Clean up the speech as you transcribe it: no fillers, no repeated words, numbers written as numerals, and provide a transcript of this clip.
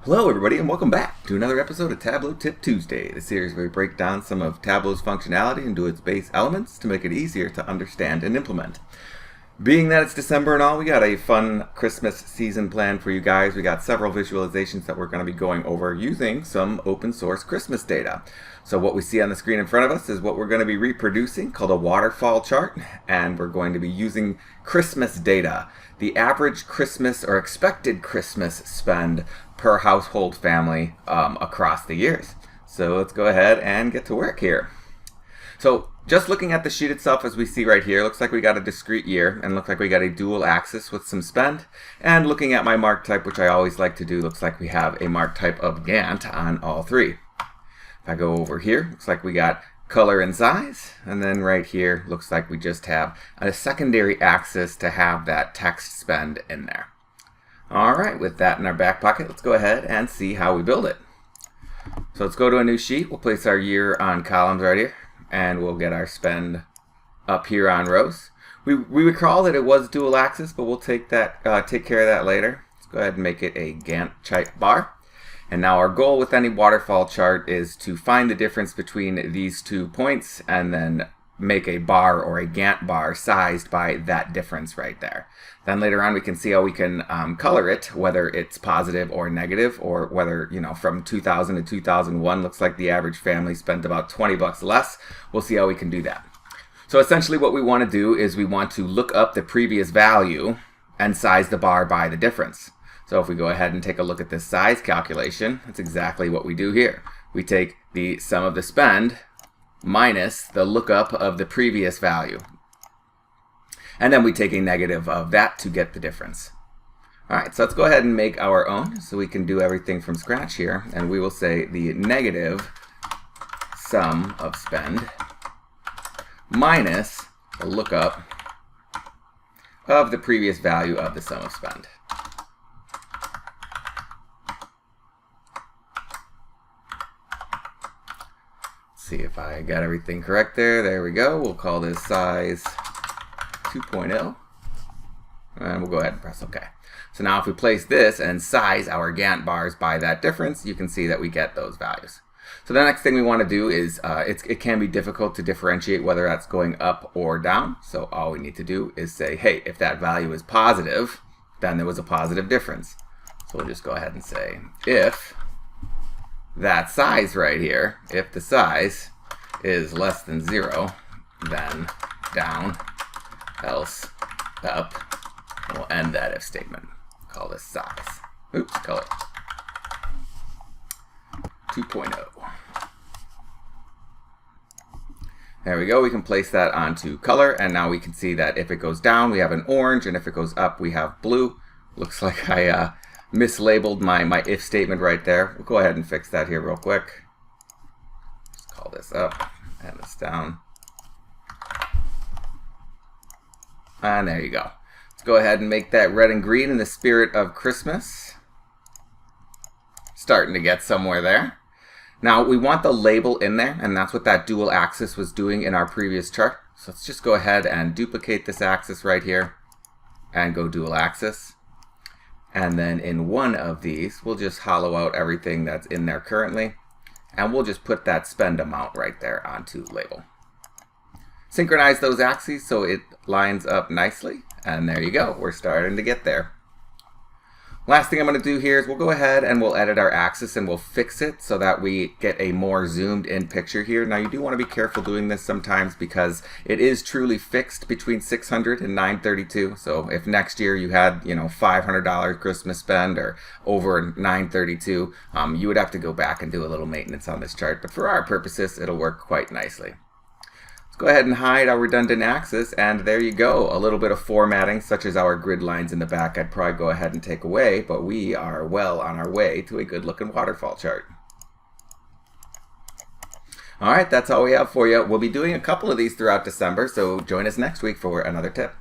Hello everybody and welcome back to another episode of Tableau Tip Tuesday, the series where we break down some of Tableau's functionality into its base elements to make it easier to understand and implement. Being that it's December and all, we got a fun Christmas season planned for you guys. We got several visualizations that we're going to be going over using some open source Christmas data. So what we see on the screen in front of us is what we're going to be reproducing, called a waterfall chart, and we're going to be using Christmas data, the average Christmas or expected Christmas spend per household family across the years. So let's go ahead and get to work here. So just looking at the sheet itself, as we see right here, looks like we got a discrete year and looks like we got a dual axis with some spend. And looking at my mark type, which I always like to do, looks like we have a mark type of Gantt on all three. If I go over here, looks like we got color and size, and then right here looks like we just have a secondary axis to have that text spend in there. Alright, with that in our back pocket, let's go ahead and see how we build it. So let's go to a new sheet. We'll place our year on columns right here, and we'll get our spend up here on rows. We recall that it was dual axis, but we'll take care of that later. Let's go ahead and make it a Gantt chart bar. And now our goal with any waterfall chart is to find the difference between these 2 points and then make a bar or a Gantt bar sized by that difference right there. Then later on we can see how we can color it, whether it's positive or negative, or whether, from 2000 to 2001 looks like the average family spent about 20 bucks less. We'll see how we can do that. So essentially what we want to do is we want to look up the previous value and size the bar by the difference. So if we go ahead and take a look at this size calculation, that's exactly what we do here. We take the sum of the spend minus the lookup of the previous value. And then we take a negative of that to get the difference. Alright, so let's go ahead and make our own so we can do everything from scratch here. And we will say the negative sum of spend minus the lookup of the previous value of the sum of spend. See if I got everything correct there. There we go. We'll call this size 2.0. And we'll go ahead and press OK. So now if we place this and size our Gantt bars by that difference, you can see that we get those values. So the next thing we want to do is, it can be difficult to differentiate whether that's going up or down. So all we need to do is say, hey, if that value is positive, then there was a positive difference. So we'll just go ahead and say, if that size right here, if the size is less than 0, then down, else up. We'll end that if statement. Call this size. Oops, color 2.0. There we go. We can place that onto color, and now we can see that if it goes down, we have an orange, and if it goes up, we have blue. Looks like I mislabeled my if statement right there. We'll go ahead and fix that here real quick. Just call this up and this down. And there you go. Let's go ahead and make that red and green in the spirit of Christmas. Starting to get somewhere there. Now we want the label in there, and that's what that dual axis was doing in our previous chart. So let's just go ahead and duplicate this axis right here and go dual axis. And then in one of these, we'll just hollow out everything that's in there currently. And we'll just put that spend amount right there onto label. Synchronize those axes so it lines up nicely. And there you go. We're starting to get there. Last thing I'm going to do here is we'll go ahead and we'll edit our axis and we'll fix it so that we get a more zoomed in picture here. Now you do want to be careful doing this sometimes because it is truly fixed between 600 and 932. So if next year you had, $500 Christmas spend or over 932, you would have to go back and do a little maintenance on this chart. But for our purposes, it'll work quite nicely. Go ahead and hide our redundant axis, and there you go. A little bit of formatting, such as our grid lines in the back, I'd probably go ahead and take away, but we are well on our way to a good looking waterfall chart. Alright, that's all we have for you. We'll be doing a couple of these throughout December, so join us next week for another tip.